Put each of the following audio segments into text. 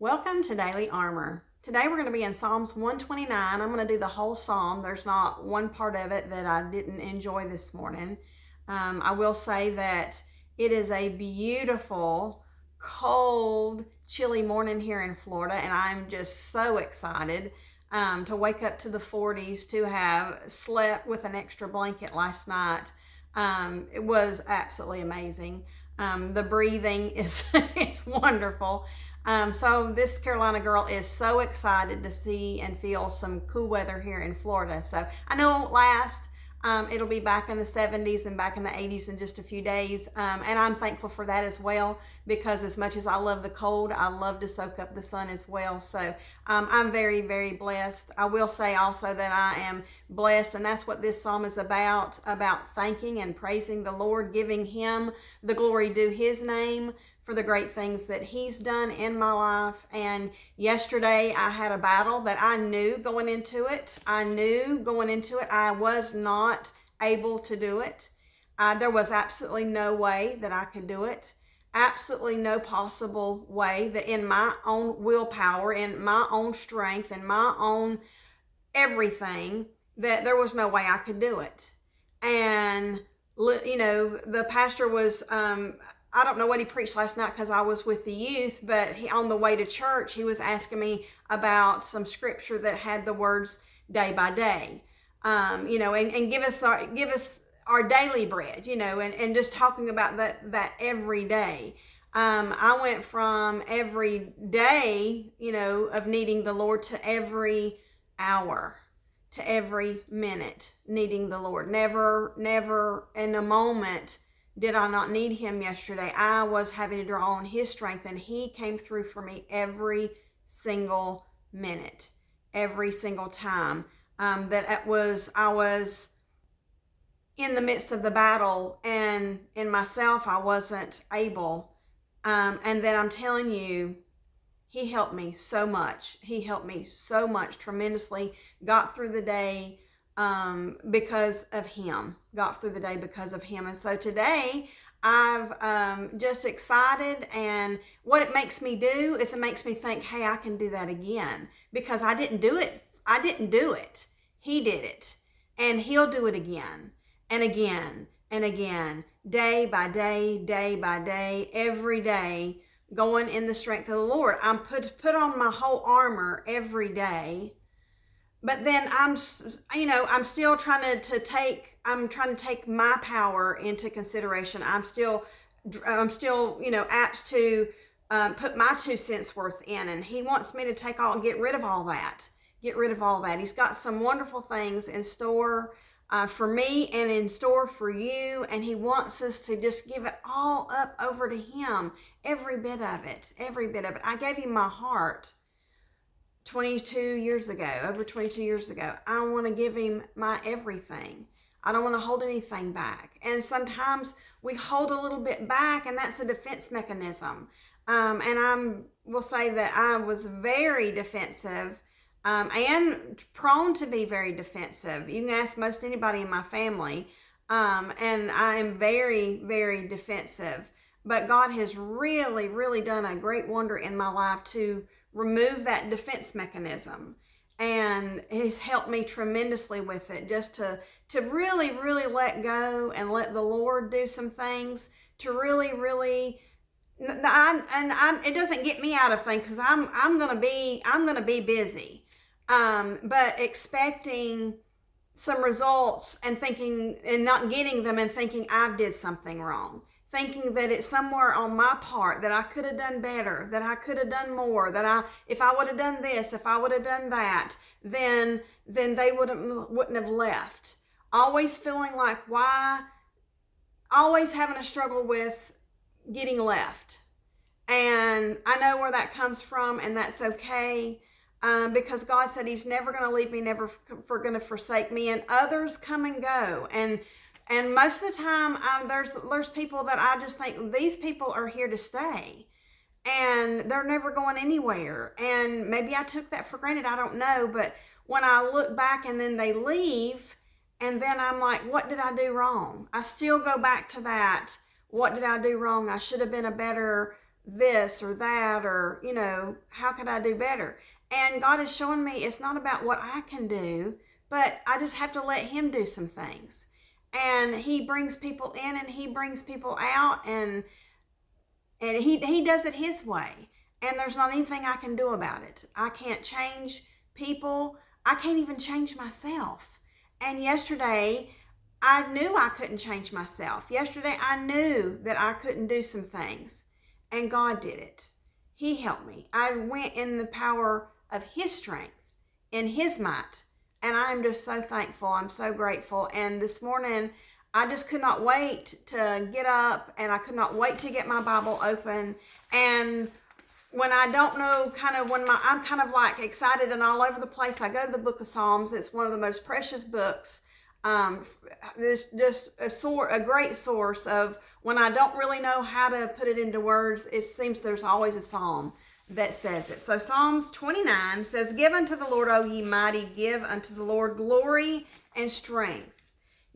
Welcome to Daily Armor. Today we're going to be in Psalms 129. I'm going to do the whole psalm. There's not one part of it that I didn't enjoy this morning. I will say that it is a beautiful, cold, chilly morning here in Florida, and I'm just so excited to wake up to the 40s, to have slept with an extra blanket last night. It was absolutely amazing. The breathing is, is wonderful. So this Carolina girl is so excited to see and feel some cool weather here in Florida. So I know it won't last. It'll be back in the 70s and back in the 80s in just a few days. And I'm thankful for that as well, because as much as I love the cold, I love to soak up the sun as well. So I'm very, very blessed. I will say also that I am blessed, and that's what this psalm is about thanking and praising the Lord, giving him the glory due his name for the great things that he's done in my life. And yesterday I had a battle that I knew going into it. I was not able to do it. There was absolutely no way that I could do it. Absolutely no possible way that in my own willpower, in my own strength, in my own everything, that there was no way I could do it. And the pastor was I don't know what he preached last night because I was with the youth, but on the way to church, he was asking me about some scripture that had the words day by day, and give us our daily bread, and just talking about that every day. I went from every day, of needing the Lord, to every hour, to every minute needing the Lord. Never in a moment did I not need him yesterday. I was having to draw on his strength, and he came through for me every single minute, every single time that I was in the midst of the battle, and in myself I wasn't able. And then I'm telling you, he helped me so much. He helped me so much, tremendously. Got through the day because of him. Got through the day because of him. And so today I've just excited. And what it makes me do is it makes me think, hey, I can do that again, because I didn't do it. I didn't do it. He did it. And he'll do it again and again and again, day by day, every day, going in the strength of the Lord. I'm put on my whole armor every day, but then I'm still trying to take my power into consideration. I'm still apt to put my 2 cents worth in, and he wants me to get rid of all that. He's got some wonderful things in store for me and in store for you, and he wants us to just give it all up over to him, every bit of it. I gave him my heart 22 years ago, over 22 years ago. I want to give him my everything. I don't want to hold anything back. And sometimes we hold a little bit back, and that's a defense mechanism. And I will say that I was very defensive, and prone to be very defensive. You can ask most anybody in my family, and I am very, very defensive. But God has really, really done a great wonder in my life to remove that defense mechanism, and he's helped me tremendously with it, just to really, really let go and let the Lord do some things, to really, really. It doesn't get me out of things, because I'm gonna be busy, but expecting some results and thinking and not getting them, and thinking I did something wrong, thinking that it's somewhere on my part, that I could have done better, that I could have done more, that if I would have done this, if I would have done that, then they wouldn't have left. Always feeling like, why, always having a struggle with getting left. And I know where that comes from, and that's okay. Because God said he's never going to leave me, never going to forsake me. And others come and go, and most of the time, there's people that I just think, these people are here to stay, and they're never going anywhere. And maybe I took that for granted, I don't know. But when I look back and then they leave, and then I'm like, what did I do wrong? I still go back to that. What did I do wrong? I should have been a better this or that, or, how could I do better? And God is showing me it's not about what I can do, but I just have to let him do some things. And he brings people in and he brings people out, and he does it his way. And there's not anything I can do about it. I can't change people. I can't even change myself. And yesterday, I knew I couldn't change myself. Yesterday, I knew that I couldn't do some things. And God did it. He helped me. I went in the power of his strength, in his might. And I'm just so thankful. I'm so grateful. And this morning, I just could not wait to get up, and I could not wait to get my Bible open. And when I don't know, I'm kind of like excited and all over the place, I go to the book of Psalms. It's one of the most precious books. It's just a great source of when I don't really know how to put it into words. It seems there's always a psalm that says it. So Psalms 29 says, "Give unto the Lord, O ye mighty, give unto the Lord glory and strength.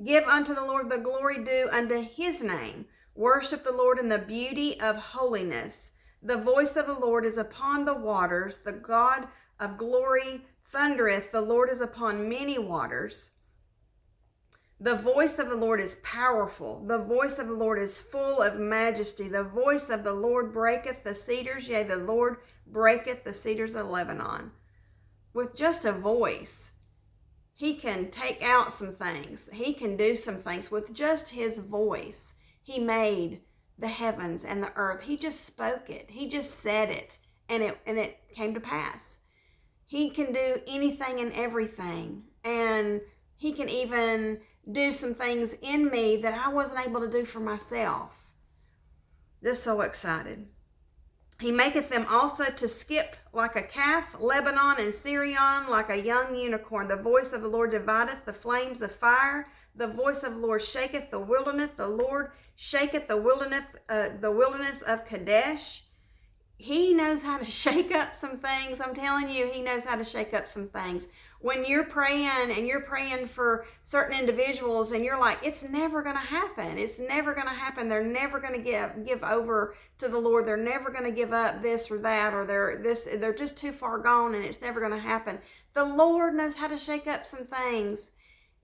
Give unto the Lord the glory due unto his name. Worship the Lord in the beauty of holiness. The voice of the Lord is upon the waters. The God of glory thundereth. The Lord is upon many waters. The voice of the Lord is powerful. The voice of the Lord is full of majesty. The voice of the Lord breaketh the cedars. Yea, the Lord breaketh the cedars of Lebanon." With just a voice, he can take out some things. He can do some things with just his voice. He made the heavens and the earth. He just spoke it. He just said it, and it came to pass. He can do anything and everything, and he can even do some things in me that I wasn't able to do for myself. Just so excited. He maketh them also to skip like a calf, Lebanon and Syrian like a young unicorn. The voice of the Lord divideth the flames of fire. The voice of the Lord shaketh the wilderness. The Lord shaketh the wilderness of Kadesh. He knows how to shake up some things. I'm telling you, he knows how to shake up some things. When you're praying and you're praying for certain individuals and you're like, it's never going to happen. It's never going to happen. They're never going to give over to the Lord. They're never going to give up this or that, or they're just too far gone and it's never going to happen. The Lord knows how to shake up some things.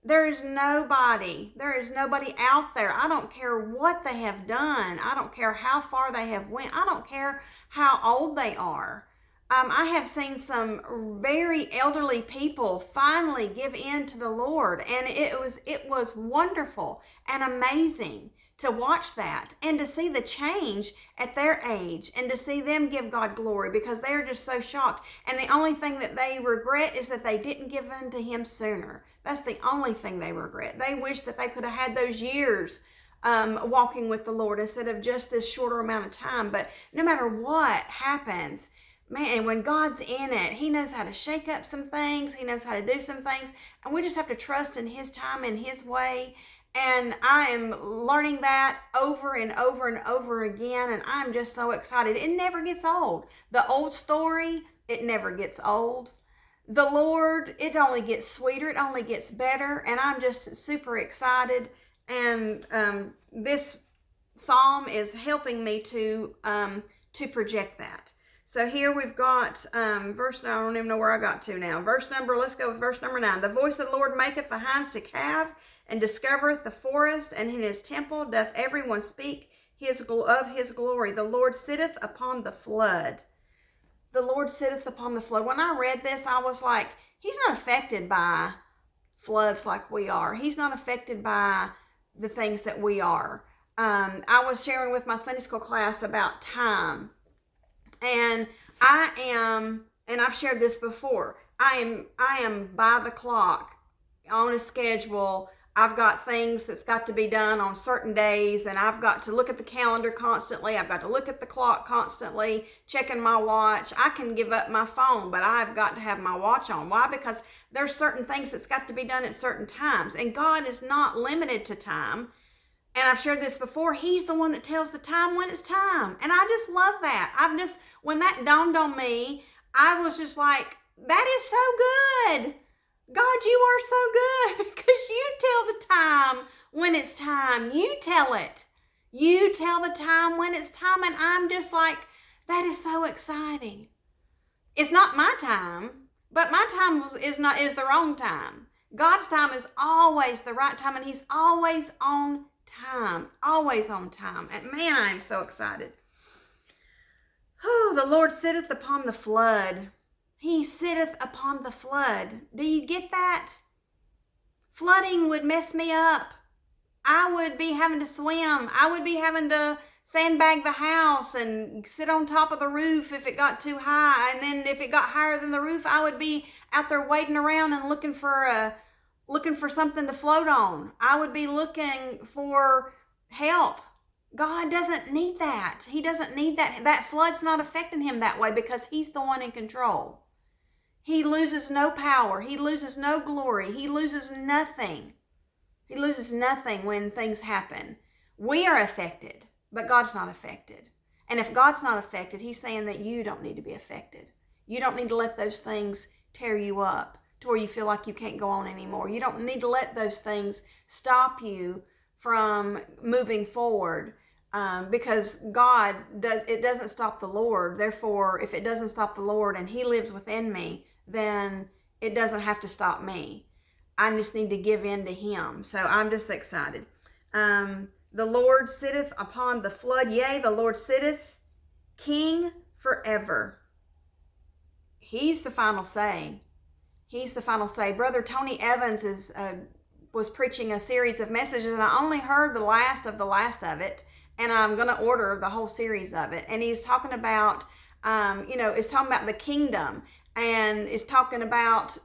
There is nobody out there. I don't care what they have done. I don't care how far they have went. I don't care how old they are. I have seen some very elderly people finally give in to the Lord, and it was wonderful and amazing to watch that and to see the change at their age and to see them give God glory, because they are just so shocked. And the only thing that they regret is that they didn't give in to him sooner. That's the only thing they regret. They wish that they could have had those years walking with the Lord instead of just this shorter amount of time. But no matter what happens, man, when God's in it, he knows how to shake up some things. He knows how to do some things. And we just have to trust in his time and his way. And I am learning that over and over and over again. And I'm just so excited. It never gets old. The old story, it never gets old. The Lord, it only gets sweeter. It only gets better. And I'm just super excited. And this psalm is helping me to project that. So here we've got verse, I don't even know where I got to now. Let's go with verse number 9. The voice of the Lord maketh the hinds to calve, and discovereth the forest, and in his temple doth everyone speak of his glory. The Lord sitteth upon the flood. The Lord sitteth upon the flood. When I read this, I was like, he's not affected by floods like we are. He's not affected by the things that we are. I was sharing with my Sunday school class about time. And and I've shared this before, I am by the clock on a schedule. I've got things that's got to be done on certain days, and I've got to look at the calendar constantly. I've got to look at the clock constantly, checking my watch. I can give up my phone, but I've got to have my watch on. Why? Because there's certain things that's got to be done at certain times, and God is not limited to time. And I've shared this before. He's the one that tells the time when it's time. And I just love that. When that dawned on me, I was just like, that is so good. God, you are so good, because you tell the time when it's time. You tell it. You tell the time when it's time. And I'm just like, That is so exciting. It's not my time, but my time is the wrong time. God's time is always the right time, and He's always on time. Always on time. And man, I am so excited. Oh, the Lord sitteth upon the flood. He sitteth upon the flood. Do you get that? Flooding would mess me up. I would be having to swim. I would be having to sandbag the house and sit on top of the roof if it got too high. And then if it got higher than the roof, I would be out there wading around and looking for something to float on. I would be looking for help. God doesn't need that. He doesn't need that. That flood's not affecting Him that way because He's the one in control. He loses no power. He loses no glory. He loses nothing. He loses nothing when things happen. We are affected, but God's not affected. And if God's not affected, He's saying that you don't need to be affected. You don't need to let those things tear you up to where you feel like you can't go on anymore. You don't need to let those things stop you from moving forward, because it doesn't stop the Lord. Therefore, if it doesn't stop the Lord and He lives within me, then it doesn't have to stop me. I just need to give in to Him. So I'm just excited. The Lord sitteth upon the flood. Yea, the Lord sitteth King forever. He's the final say. He's the final say. Brother Tony Evans was preaching a series of messages, and I only heard the last of it, and I'm going to order the whole series of it. And he's talking about, it's talking about the kingdom, and it's talking about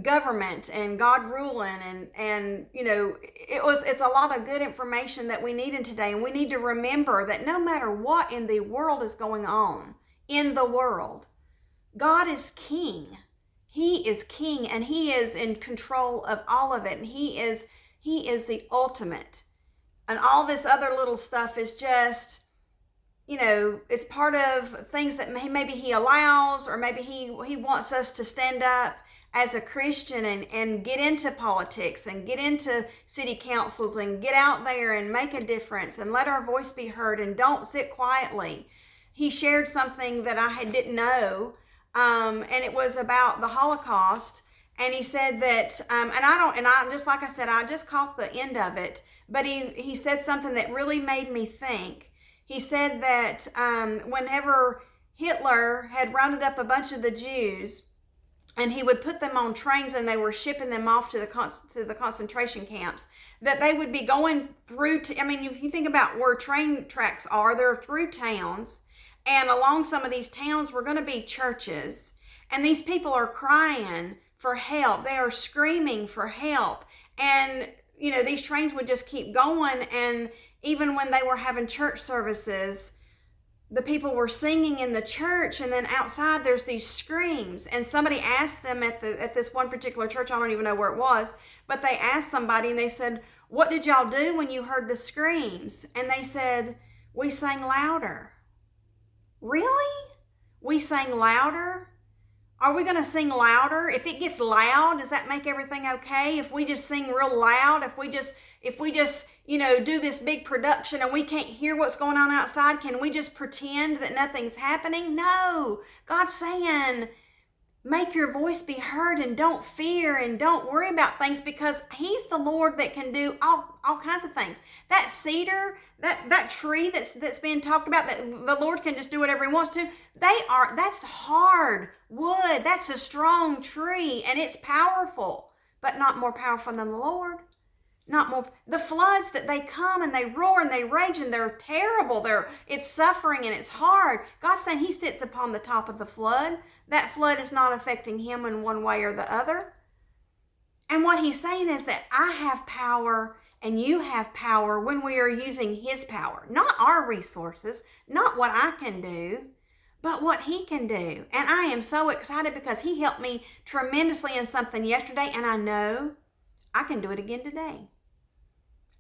government and God ruling, and it's a lot of good information that we need in today. And we need to remember that no matter what in the world is going on in the world, God is king. He is king, and He is in control of all of it, and He is the ultimate. And all this other little stuff is just, it's part of things that maybe He allows, or maybe He wants us to stand up as a Christian and get into politics and get into city councils and get out there and make a difference and let our voice be heard and don't sit quietly. He shared something that I didn't know, and it was about the Holocaust. And he said that, just like I said, I just caught the end of it, but he said something that really made me think. He said that whenever Hitler had rounded up a bunch of the Jews, and he would put them on trains and they were shipping them off to the concentration camps, that they would be going through, if you think about where train tracks are, they're through towns, and along some of these towns were going to be churches, and these people are crying for help. They are screaming for help. And, these trains would just keep going. And even when they were having church services, the people were singing in the church, and then outside there's these screams. And somebody asked them at this one particular church, I don't even know where it was, but they asked somebody and they said, "What did y'all do when you heard the screams?" And they said, "We sang louder." Really? We sang louder? Are we going to sing louder? If it gets loud, does that make everything okay? If we just sing real loud, if we just do this big production and we can't hear what's going on outside, can we just pretend that nothing's happening? No. God's saying, make your voice be heard and don't fear and don't worry about things, because He's the Lord that can do all kinds of things. That cedar, that tree that's being talked about, that the Lord can just do whatever He wants to. That's hard wood. That's a strong tree, and it's powerful, but not more powerful than the Lord. Not more. The floods that they come and they roar and they rage and they're terrible. It's suffering and it's hard. God's saying He sits upon the top of the flood. That flood is not affecting Him in one way or the other. And what He's saying is that I have power and you have power when we are using His power. Not our resources, not what I can do, but what He can do. And I am so excited because He helped me tremendously in something yesterday, and I know I can do it again today.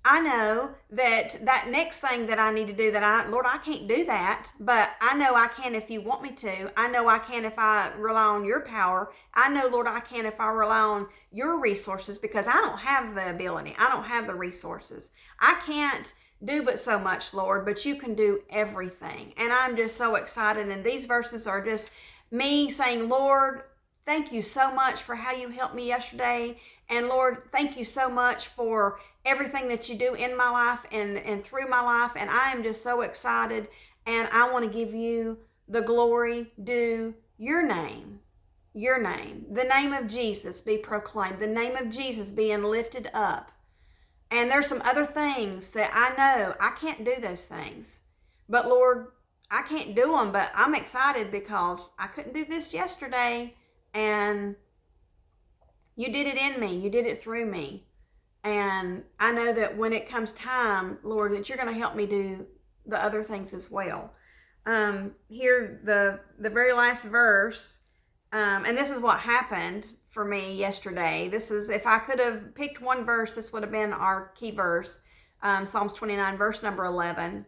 I know that next thing that I need to do, Lord, I can't do that, but I know I can if you want me to. I know I can if I rely on your power. I know, Lord, I can if I rely on your resources, because I don't have the ability. I don't have the resources. I can't do but so much, Lord, but you can do everything. And I'm just so excited. And these verses are just me saying, Lord, thank you so much for how you helped me yesterday. And Lord, thank you so much for everything that you do in my life and through my life. And I am just so excited. And I want to give you the glory due your name. Your name. The name of Jesus be proclaimed. The name of Jesus being lifted up. And there's some other things that I know I can't do those things. But Lord, I can't do them, but I'm excited because I couldn't do this yesterday. And you did it in me. You did it through me. And I know that when it comes time, Lord, that you're going to help me do the other things as well. Here, the very last verse, and this is what happened for me yesterday. This is, if I could have picked one verse, this would have been our key verse. Psalms 29, verse number 11.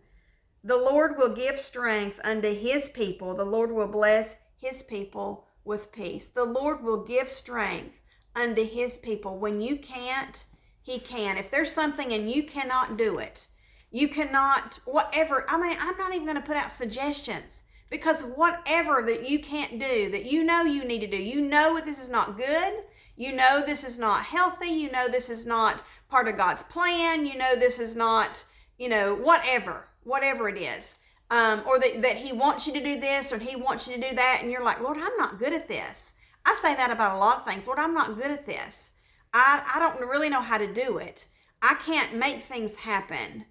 The Lord will give strength unto his people. The Lord will bless his people with peace. The Lord will give strength unto his people. When you can't, he can. If there's something and you cannot do it, you cannot, whatever. I mean, I'm not even going to put out suggestions, because whatever that you can't do, that you know you need to do, you know this is not good, you know this is not healthy, you know this is not part of God's plan, you know this is not, whatever it is, or that he wants you to do this or he wants you to do that, and you're like, Lord, I'm not good at this. I say that about a lot of things. Lord, I'm not good at this. I don't really know how to do it. I can't make things happen.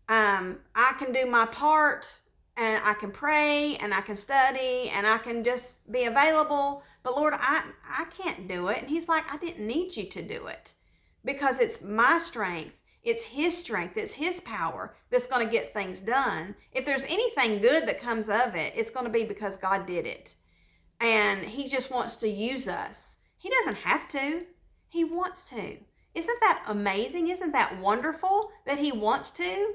I can do my part, and I can pray, and I can study, and I can just be available. But Lord, I can't do it. And he's like, I didn't need you to do it, because it's my strength. It's his strength. It's his power that's going to get things done. If there's anything good that comes of it, it's going to be because God did it. And he just wants to use us. He doesn't have to. He wants to. Isn't that amazing? Isn't that wonderful that he wants to?